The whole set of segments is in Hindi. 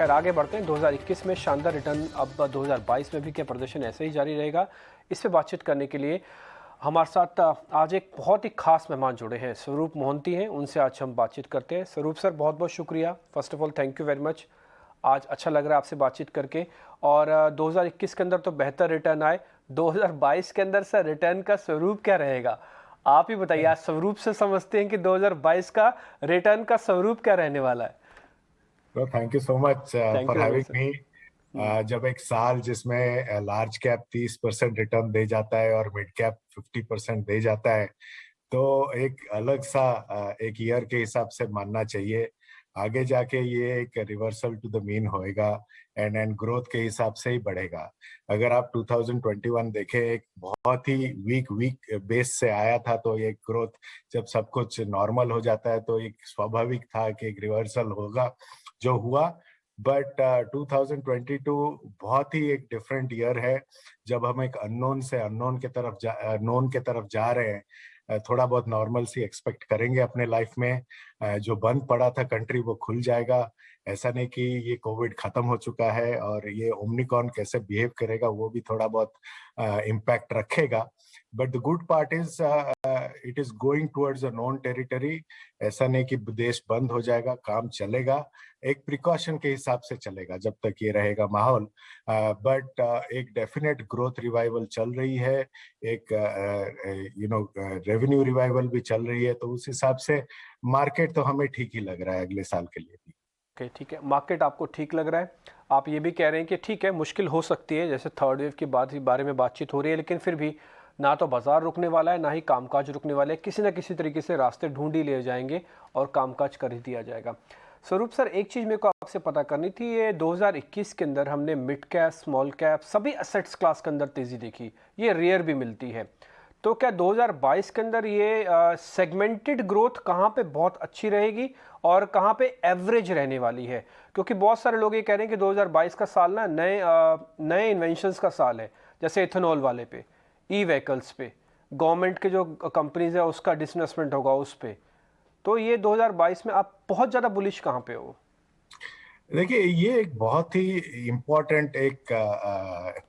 खैर आगे बढ़ते हैं। 2021 में शानदार रिटर्न, अब 2022 में भी क्या प्रदर्शन ऐसे ही जारी रहेगा? इस पे बातचीत करने के लिए हमारे साथ आज एक बहुत ही खास मेहमान जुड़े हैं। स्वरूप मोहंती हैं, उनसे आज हम बातचीत करते हैं। स्वरूप सर, बहुत बहुत शुक्रिया। First of all thank you very much. आज अच्छा लग रहा है आपसे बातचीत करके। और 2021 के अंदर तो बेहतर रिटर्न आए, 2022 के अंदर सर रिटर्न का स्वरूप क्या रहेगा? आप ही बताइए। आज स्वरूप से समझते हैं कि 2022 का रिटर्न का स्वरूप क्या रहने वाला है? तो thank you so much thank for you very much having sir. Me. जब एक साल जिसमें लार्ज कैप 30% रिटर्न दे जाता है और मिड कैप 50% दे जाता है, तो एक अलग सा एक ईयर के हिसाब से मानना चाहिए। आगे जाके ये एक रिवर्सल टू द मीन होएगा एंड ग्रोथ के हिसाब से ही बढ़ेगा। अगर आप 2021 देखें, एक बहुत ही वीक वीक बेस से आया था, तो ये ग्रोथ जब सब कुछ नॉर्मल हो जाता है तो एक स्वाभाविक था कि एक रिवर्सल होगा, जो हुआ। बट 2022 बहुत ही एक डिफरेंट ईयर है, जब हम एक अननोन से अननोन के तरफ नोन के तरफ जा रहे हैं। थोड़ा बहुत नॉर्मल सी एक्सपेक्ट करेंगे अपने लाइफ में। जो बंद पड़ा था कंट्री, वो खुल जाएगा। ऐसा नहीं कि ये कोविड खत्म हो चुका है, और ये ओमनिकॉन कैसे बिहेव करेगा वो भी थोड़ा बहुत इम्पैक्ट रखेगा। But the good part is it is going towards a non territory. ऐसा नहीं कि देश बंद हो जाएगा, काम चलेगा, एक प्रिकॉशन के हिसाब से चलेगा जब तक ये रहेगा माहौल। बट एक डेफिनेट ग्रोथ रिवाइवल चल रही है, एक रेवेन्यू रिवाइवल भी चल रही है, तो उस हिसाब से मार्केट तो हमें ठीक ही लग रहा है अगले साल के लिए भी। ओके, ठीक है। मार्केट आपको ठीक लग रहा है। आप ये भी कह रहे हैं कि ठीक है, मुश्किल हो सकती है, जैसे थर्ड वेव की बारे में बातचीत हो रही है, लेकिन फिर भी ना तो बाजार रुकने वाला है, ना ही कामकाज रुकने वाले हैं। किसी ना किसी तरीके से रास्ते ढूंढ ही लिए जाएंगे और कामकाज कर ही दिया जाएगा। स्वरूप सर, एक चीज़ मेरे को आपसे पता करनी थी। ये 2021 के अंदर हमने मिड कैप, स्मॉल कैप, सभी एसेट्स क्लास के अंदर तेज़ी देखी। ये रेयर भी मिलती है। तो क्या 2022 के अंदर ये सेगमेंटेड ग्रोथ कहाँ पे बहुत अच्छी रहेगी और कहाँ पे एवरेज रहने वाली है? क्योंकि बहुत सारे लोग ये कह रहे हैं कि 2022 का साल ना नए इन्वेंशंस का साल है, जैसे इथेनॉल वाले पे, ई व्हीकल्स पे, गवर्नमेंट के जो कंपनीज है उसका डिसइन्वेस्टमेंट होगा उस पे। तो ये 2022 में आप बहुत ज़्यादा बुलिश कहाँ पे हो? देखिए, ये एक बहुत ही इम्पोर्टेंट एक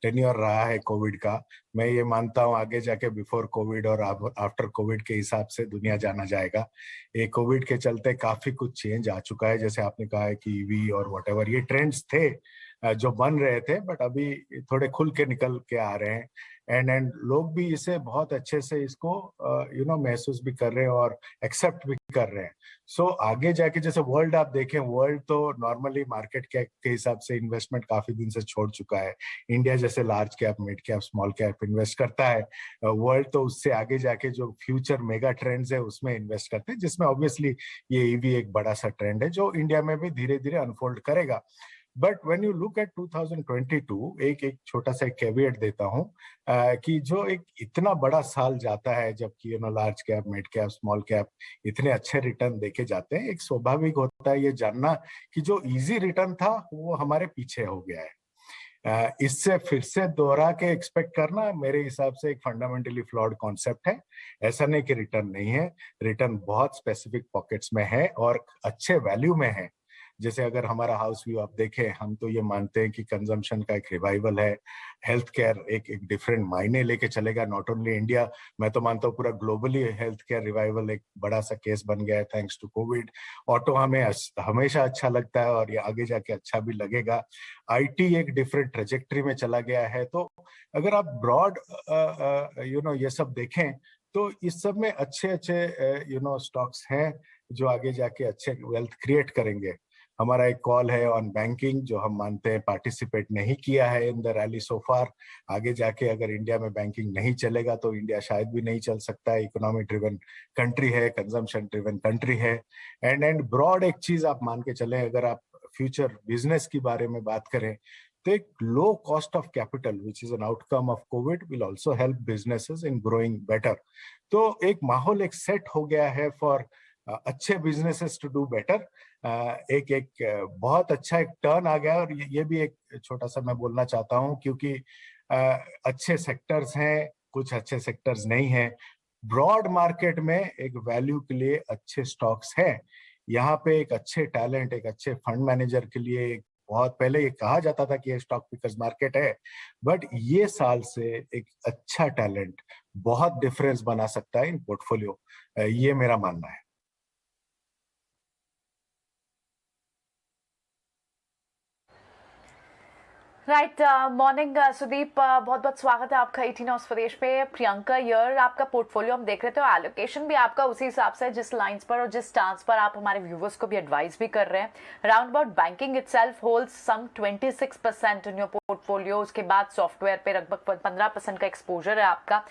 टेन्योर रहा है कोविड का। मैं ये मानता हूँ आगे जाके बिफोर कोविड और आफ्टर कोविड के हिसाब से दुनिया जाना जाएगा। ये कोविड के चलते काफी कुछ चेंज आ चुका है, जैसे आपने कहा है कि ईवी और व्हाटएवर ये ट्रेंड्स थे जो बन रहे थे, बट अभी थोड़े खुल के निकल के आ रहे हैं। एंड लोग भी इसे बहुत अच्छे से इसको महसूस भी कर रहे हैं और एक्सेप्ट भी कर रहे हैं। सो आगे जाके जैसे वर्ल्ड आप देखें, वर्ल्ड तो नॉर्मली मार्केट के हिसाब से इन्वेस्टमेंट काफी दिन से छोड़ चुका है। इंडिया जैसे large cap, mid cap, small cap invest करता है। वर्ल्ड तो उससे आगे जाके जो फ्यूचर मेगा ट्रेंड्स है उसमें इन्वेस्ट करते हैं, जिसमें ऑब्वियसली ये ईवी एक बड़ा सा ट्रेंड है जो इंडिया में भी धीरे धीरे अनफोल्ड करेगा। But when you look at 2022, एक एक छोटा सा कैविएट देता हूं कि जो एक इतना बड़ा साल जाता है, जबकि large cap, mid cap, small cap इतने अच्छे रिटर्न देखे जाते हैं, एक स्वाभाविक होता है ये जानना कि जो इजी रिटर्न था वो हमारे पीछे हो गया है। इससे फिर से दोहरा के एक्सपेक्ट करना मेरे हिसाब से एक फंडामेंटली फ्लॉड कॉन्सेप्ट है। ऐसा नहीं कि रिटर्न नहीं है, रिटर्न बहुत स्पेसिफिक पॉकेट्स में है और अच्छे वैल्यू में है। जैसे अगर हमारा हाउस व्यू आप देखें, हम तो ये मानते हैं कि कंजम्पशन का एक रिवाइवल है। हेल्थ केयर एक एक डिफरेंट मायने लेके चलेगा, नॉट ओनली इंडिया, मैं तो मानता हूँ पूरा ग्लोबली हेल्थ केयर रिवाइवल एक बड़ा सा केस बन गया है थैंक्स टू कोविड। ऑटो हमें हमेशा अच्छा लगता है और ये आगे जाके अच्छा भी लगेगा। आईटी एक डिफरेंट ट्रेजेक्टरी में चला गया है। तो अगर आप ब्रॉड ये सब देखें, तो इस सब में अच्छे अच्छे स्टॉक्स हैं जो आगे जाके अच्छे वेल्थ क्रिएट करेंगे। हमारा एक कॉल है ऑन बैंकिंग, जो हम मानते हैं पार्टिसिपेट नहीं किया है इन द रैली सो फार। आगे जाके अगर इंडिया में बैंकिंग नहीं चलेगा तो इंडिया शायद भी नहीं चल सकता है। इकोनॉमी ड्रिवन कंट्री है, कंजम्पशन ड्रिवन कंट्री है। एंड ब्रॉड एक चीज आप मान के चले, अगर आप फ्यूचर बिजनेस की बारे में बात करें, तो एक low cost of capital which is an outcome of Covid will also help businesses in growing better. तो एक माहौल एक सेट हो गया है फॉर अच्छे बिजनेसेस टू डू बेटर। एक एक बहुत अच्छा एक टर्न आ गया है। और ये भी एक छोटा सा मैं बोलना चाहता हूं, क्योंकि अच्छे सेक्टर्स हैं, कुछ अच्छे सेक्टर्स नहीं हैं। ब्रॉड मार्केट में एक वैल्यू के लिए अच्छे स्टॉक्स हैं। यहाँ पे एक अच्छे टैलेंट, एक अच्छे फंड मैनेजर के लिए बहुत पहले ये कहा जाता था कि ये स्टॉक पिकर्स मार्केट है, बट ये साल से एक अच्छा टैलेंट बहुत डिफरेंस बना सकता है इन पोर्टफोलियो। ये मेरा मानना है। राइट। मॉर्निंग सुदीप, बहुत बहुत स्वागत है आपका 18 हाउस प्रदेश पे। प्रियंका यर, आपका पोर्टफोलियो हम देख रहे थे, एलोकेशन भी आपका उसी हिसाब से जिस लाइंस पर और जिस स्टांस पर आप हमारे व्यूवर्स को भी एडवाइस भी कर रहे हैं। Round about banking itself holds some 26% in your portfolio. उसके बाद सॉफ्टवेयर पे लगभग 15% का एक्सपोजर है आपका।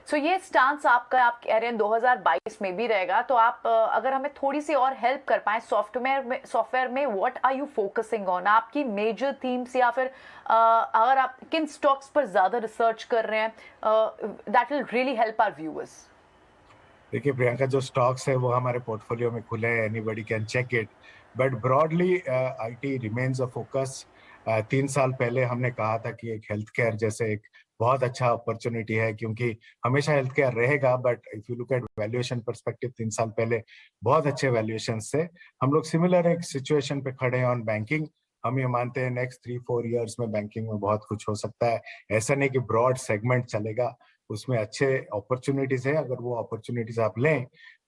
सो ये स्टांस आपका, आप कह रहे हैं 2022 में भी रहेगा, तो आप अगर हमें थोड़ी सी और हेल्प कर पाए सॉफ्टवेयर में what are you focusing on, आपकी मेजर थीम्स, या फिर अगर आप किन स्टॉक्स पर ज्यादा रिसर्च कर रहे हैं, that will really help our viewers. देखिए प्रियंका, जो स्टॉक्स है वो हमारे पोर्टफोलियो में खुले हैं, anybody can check it, but broadly IT remains a focus. 3 साल पहले हमने कहा था कि एक हेल्थ केयर जैसे एक बहुत अच्छा अपॉर्चुनिटी है, क्योंकि हमेशा हेल्थ केयर रहेगा, but if you look at valuation perspective 3 साल पहले बहुत अच्छे वैल्यूएशन से हम लोग सिमिलर एक सिचुएशन पे खड़े हैं ऑन बैंकिंग। हम ये मानते हैं नेक्स्ट 3-4 ईयर्स में बैंकिंग में बहुत कुछ हो सकता है। ऐसा नहीं कि ब्रॉड सेगमेंट चलेगा, उसमें अच्छे अपॉर्चुनिटीज है। अगर वो अपॉर्चुनिटीज आप लें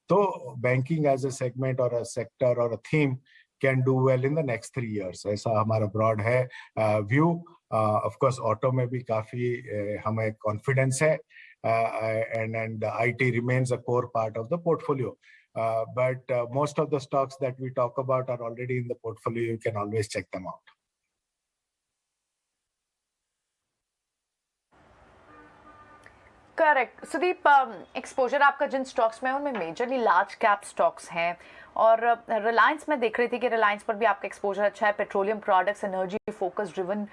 तो बैंकिंग एज अ सेगमेंट और अ सेक्टर और a theme can do well in the next 3 years, ऐसा हमारा ब्रॉड है व्यू। ऑफ कोर्स ऑटो में भी काफी हमें कॉन्फिडेंस है, and IT remains a core part of the portfolio, but most of the stocks that we talk about are already in the portfolio. You can always check them out. Correct Sudeep. Exposure आपका जिन स्टॉक्स में है उनमें मेजरली लार्ज कैप स्टॉक्स हैं, और रिलायंस में देख रही थी कि रिलायंस पर भी आपका एक्सपोजर अच्छा है। Petroleum products, energy focus driven,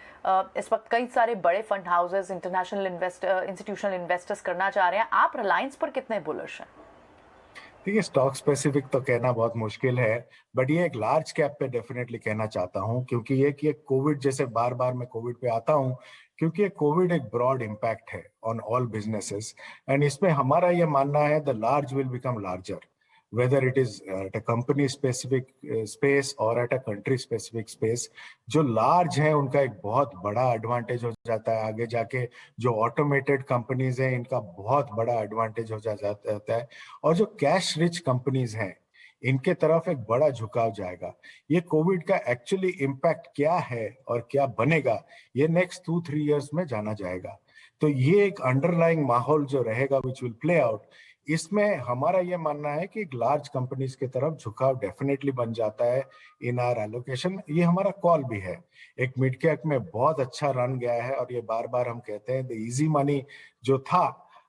इस वक्त कई सारे बड़े फंड हाउसेस, इंस्टीट्यूशनल इन्वेस्टर्स करना चाह रहे हैं। आप रिलायंस पर कितने बुलिश हैं? देखिए, स्टॉक स्पेसिफिक तो कहना बहुत मुश्किल है, बट ये एक लार्ज कैप पे डेफिनेटली कहना चाहता हूँ, क्योंकि ये कोविड जैसे बार बार मैं कोविड पे आता हूँ, क्योंकि ये कोविड एक ब्रॉड इम्पैक्ट है ऑन ऑल बिजनेसेस, एंड इसमें हमारा ये मानना है the large will become larger, whether it is at a company specific space or at a country specific space। जो लार्ज हैं उनका एक बहुत बड़ा एडवांटेज हो जाता है आगे जाके। जो ऑटोमेटेड कंपनीज हैं इनका बहुत बड़ा एडवांटेज हो जाता है, और जो कैश रिच कंपनीज हैं इनके तरफ एक बड़ा झुकाव जाएगा। ये कोविड का एक्चुअली इम्पैक्ट क्या है और क्या बनेगा, ये नेक्स्ट 2-3 इयर्स में जाना जाएगा। तो ये एक अंडरलाइंग माहौल जो रहेगा विच विल प्ले आउट, इसमें हमारा ये मानना है कि लार्ज कंपनीज की तरफ झुकाव डेफिनेटली बन जाता है इन आर एलोकेशन। ये हमारा कॉल भी है। एक मिड कैप में बहुत अच्छा रन गया है, और ये बार बार हम कहते हैं द इजी मनी जो था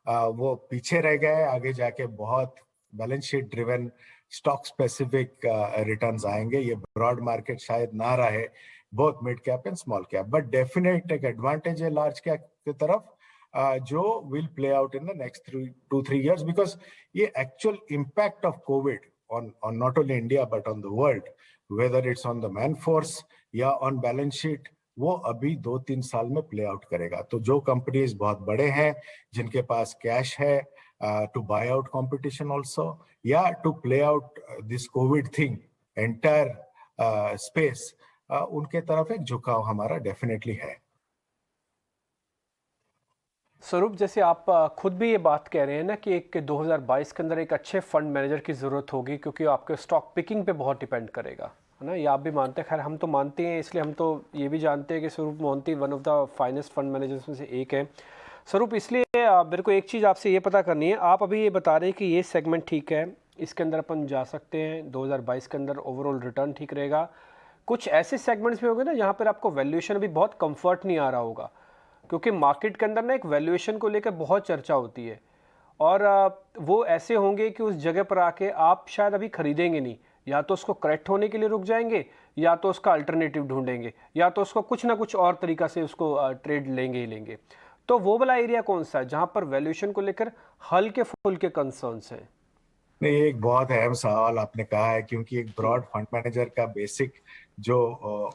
वो पीछे रह गया है। आगे जाके बहुत balance sheet driven stock specific returns आएंगे। ये ब्रॉड मार्केट शायद ना रहे, both mid cap and small cap, but definite एक एडवांटेज है लार्ज कैप की तरफ, जो will play out in the next 2-3 years, because ये actual impact of COVID on not only India but on the world, whether it's on the man force या on balance sheet, वो अभी 2-3 साल में प्ले आउट करेगा। तो जो कंपनीज बहुत बड़े हैं, जिनके पास कैश है to buy out competition also, या to play out this covid thing entire space, उनके तरफ एक झुकाव हमारा डेफिनेटली है। स्वरूप, जैसे आप खुद भी ये बात कह रहे हैं ना कि एक 2022 के अंदर एक अच्छे फंड मैनेजर की ज़रूरत होगी, क्योंकि आपके स्टॉक पिकिंग पे बहुत डिपेंड करेगा, है ना। ये आप भी मानते हैं, खैर हम तो मानते हैं, इसलिए हम तो ये भी जानते हैं कि स्वरूप Mohanty one of the finest fund managers में से एक है। स्वरूप, इसलिए मेरे को एक चीज़ आपसे ये पता करनी है। आप अभी ये बता रहे हैं कि ये सेगमेंट ठीक है, इसके अंदर अपन जा सकते हैं, 2022 के अंदर ओवरऑल रिटर्न ठीक रहेगा। कुछ ऐसे सेगमेंट्स भी होंगे ना जहाँ पर आपको वैल्यूएशन अभी बहुत कंफर्ट नहीं आ रहा होगा, क्योंकि मार्केट के अंदर ना एक वैल्यूएशन को लेकर बहुत चर्चा होती है, और वो ऐसे होंगे कि उस जगह पर आके आप शायद अभी खरीदेंगे नहीं, या तो उसको करेक्ट होने के लिए रुक जाएंगे, या तो उसका अल्टरनेटिव ढूंढेंगे, या तो उसको कुछ ना कुछ और तरीका से उसको ट्रेड लेंगे ही लेंगे। तो वो वाला एरिया कौन सा है जहां पर वैल्यूएशन को लेकर हल्के फुल्के कंसर्न्स हैं? नहीं, ये एक बहुत अहम सवाल आपने कहा है, क्योंकि एक जी। ब्रॉड फंड मैनेजर का बेसिक जो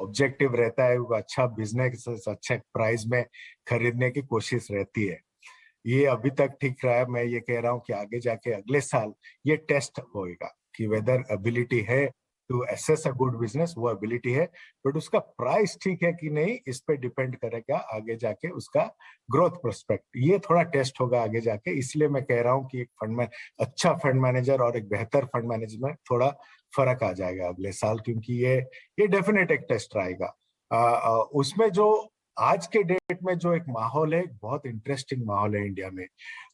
ऑब्जेक्टिव रहता है वो अच्छा बिजनेस अच्छे प्राइस में खरीदने की कोशिश रहती है। ये अभी तक ठीक रहा है। मैं ये कह रहा हूँ कि आगे जाके अगले साल ये टेस्ट होएगा कि वेदर एबिलिटी है to assess a good business, वो एबिलिटी है, बट उसका प्राइस ठीक है कि नहीं इस पे डिपेंड करेगा आगे जाके उसका ग्रोथ प्रोस्पेक्ट। ये थोड़ा टेस्ट होगा आगे जाके, इसलिए मैं कह रहा हूँ कि एक अच्छा फंड मैनेजर और एक बेहतर फंड मैनेजर में थोड़ा फर्क आ जाएगा अगले साल, क्योंकि ये डेफिनेट एक टेस्ट रहेगा। उसमें जो आज के डेट में जो एक माहौल है, बहुत इंटरेस्टिंग माहौल है इंडिया में।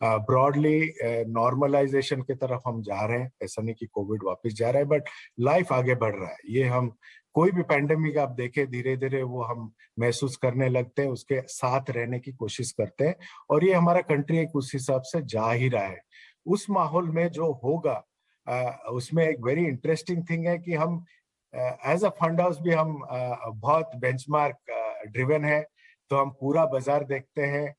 ब्रॉडली नॉर्मलाइजेशन की तरफ हम जा रहे हैं, ऐसा नहीं कि कोविड वापस जा रहा है, बट लाइफ आगे बढ़ रहा है। ये हम कोई भी पैंडेमिक आप देखें, धीरे धीरे वो हम महसूस करने लगते हैं, उसके साथ रहने की कोशिश करते हैं, और ये हमारा कंट्री एक उस हिसाब से जा ही रहा है। उस माहौल में जो होगा उसमें एक वेरी इंटरेस्टिंग थिंग है कि हम एज अ फंड हाउस भी हम बहुत बेंचमार्क ड्रिवन है, तो हम पूरा बाजार देखते हैं।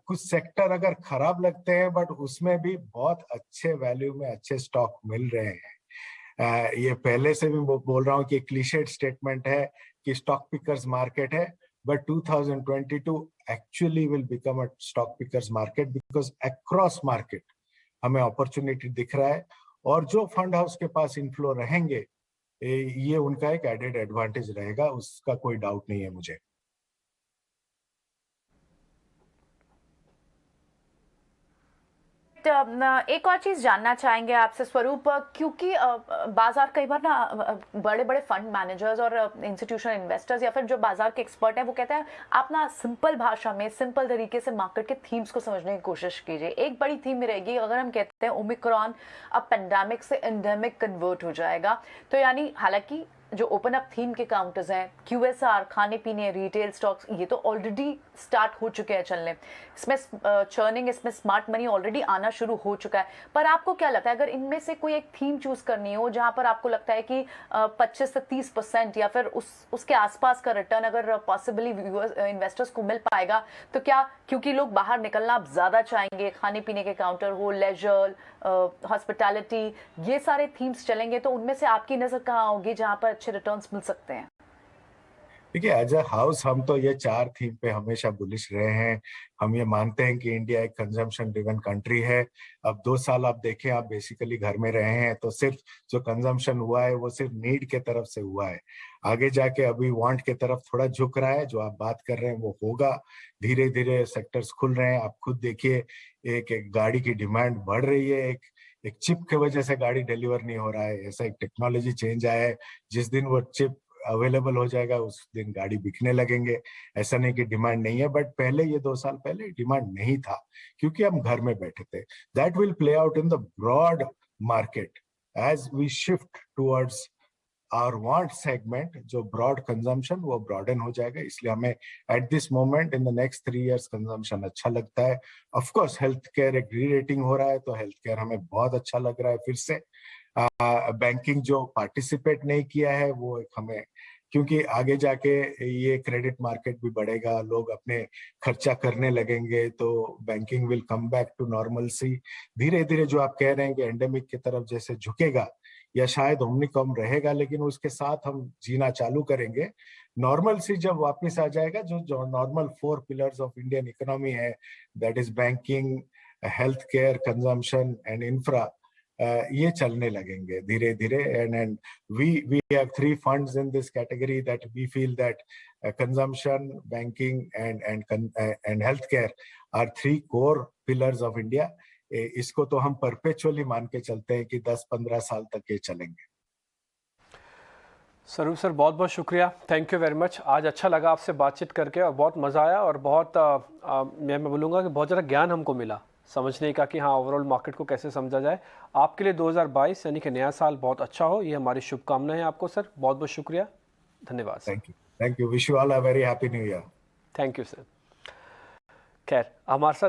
कुछ सेक्टर अगर खराब लगते हैं, बट उसमें भी बहुत अच्छे वैल्यू में अच्छे स्टॉक मिल रहे हैं। ये पहले से भी बोल रहा हूँ कि क्लीशेड स्टेटमेंट है कि स्टॉक पिकर्स मार्केट है, but 2022 actually will become a stock pickers market, because across market हमें अपॉर्चुनिटी दिख रहा है, और जो फंड हाउस के पास इनफ्लो रहेंगे ये उनका एक एडेड एडवांटेज रहेगा, उसका कोई डाउट नहीं है मुझे। एक और चीज जानना चाहेंगे आपसे स्वरूप, क्योंकि बाजार कई बार ना बड़े बड़े फंड मैनेजर्स और इंस्टीट्यूशनल इन्वेस्टर्स या फिर जो बाजार के एक्सपर्ट हैं वो कहते हैं आप ना सिंपल भाषा में सिंपल तरीके से मार्केट के थीम्स को समझने की कोशिश कीजिए। एक बड़ी थीम रहेगी, अगर हम कहते हैं ओमिक्रॉन अब पेंडेमिक से एंडेमिक कन्वर्ट हो जाएगा, तो यानी हालांकि जो ओपन अप थीम के काउंटर्स हैं, क्यूएसआर, खाने पीने, रिटेल स्टॉक्स, ये तो ऑलरेडी स्टार्ट हो चुके हैं चलने, इसमें चर्निंग, इसमें स्मार्ट मनी ऑलरेडी आना शुरू हो चुका है। पर आपको क्या लगता है, अगर इनमें से कोई एक थीम चूज करनी हो जहां पर आपको लगता है कि 25 से 30% या फिर उसके आसपास का रिटर्न अगर पॉसिबली इन्वेस्टर्स को मिल पाएगा, तो क्या, क्योंकि लोग बाहर निकलना अब ज्यादा चाहेंगे, खाने पीने के काउंटर हो, लेजर, हॉस्पिटैलिटी, ये सारे थीम्स चलेंगे, तो उनमें से आपकी नजर कहाँ होगी जहां पर अच्छे रिटर्न्स मिल सकते हैं? देखिए, एज अ हाउस हम तो ये 4 थीम पे हमेशा बुलिश रहे हैं। हम ये मानते हैं कि इंडिया एक कंजम्पशन ड्रिवन कंट्री है। अब 2 साल आप देखें, आप बेसिकली घर में रहे हैं, तो सिर्फ जो कंजम्पशन हुआ है वो सिर्फ नीड के तरफ से हुआ है। आगे जाके अभी वांट के तरफ थोड़ा झुक रहा है, जो आप बात कर रहे हैं वो होगा। धीरे धीरे सेक्टर्स खुल रहे हैं। आप खुद देखिए, एक गाड़ी की डिमांड बढ़ रही है, एक चिप की वजह से गाड़ी डिलीवर नहीं हो रहा है, ऐसा एक टेक्नोलॉजी चेंज आया है। जिस दिन वो चिप अवेलेबल हो जाएगा उस दिन गाड़ी बिकने लगेंगे। ऐसा नहीं कि डिमांड नहीं है, बट पहले ये 2 साल पहले डिमांड नहीं था, क्योंकि हम घर में बैठे थे। That will play out in the broad market as we shift towards our want segment. जो ब्रॉड कंजम्पशन वो ब्रॉडन हो जाएगा, इसलिए हमें at this moment in the next 3 years consumption अच्छा लगता है। ऑफ कोर्स हेल्थ केयर एक री रेटिंग हो रहा है, तो हेल्थ केयर हमें बहुत अच्छा लग रहा है फिर से। बैंकिंग जो पार्टिसिपेट नहीं किया है वो एक हमें, क्योंकि आगे जाके ये क्रेडिट मार्केट भी बढ़ेगा, लोग अपने खर्चा करने लगेंगे, तो banking will come back to normalcy. धीरे धीरे जो आप कह रहे हैं कि एंडेमिक की तरफ जैसे झुकेगा, या शायद ओमिक्रॉन रहेगा, लेकिन उसके साथ हम जीना चालू करेंगे। नॉर्मलसी जब वापस आ जाएगा, जो normal 4 pillars of Indian economy है, that is banking, health care, consumption and infra, ये चलने लगेंगे धीरे धीरे। And we have 3 funds in this category that we feel that consumption, banking and health care are 3 core pillars of India. इसको तो हम परपेचुअली मान के चलते हैं कि 10-15 साल तक ये चलेंगे। स्वरूप सर, बहुत बहुत शुक्रिया, थैंक यू वेरी मच। आज अच्छा लगा आपसे बातचीत करके और बहुत मज़ा आया, और बहुत मैं बोलूँगा कि बहुत ज़्यादा ज्ञान हमको मिला समझने का कि हाँ ओवरऑल मार्केट को कैसे समझा जाए। आपके लिए 2022 यानी कि नया साल बहुत अच्छा हो, ये हमारी शुभकामनाएं हैं आपको सर। बहुत बहुत शुक्रिया, धन्यवाद sir. Thank you. Wish you all a very happy new year. Thank you sir. खैर, हमारे साथ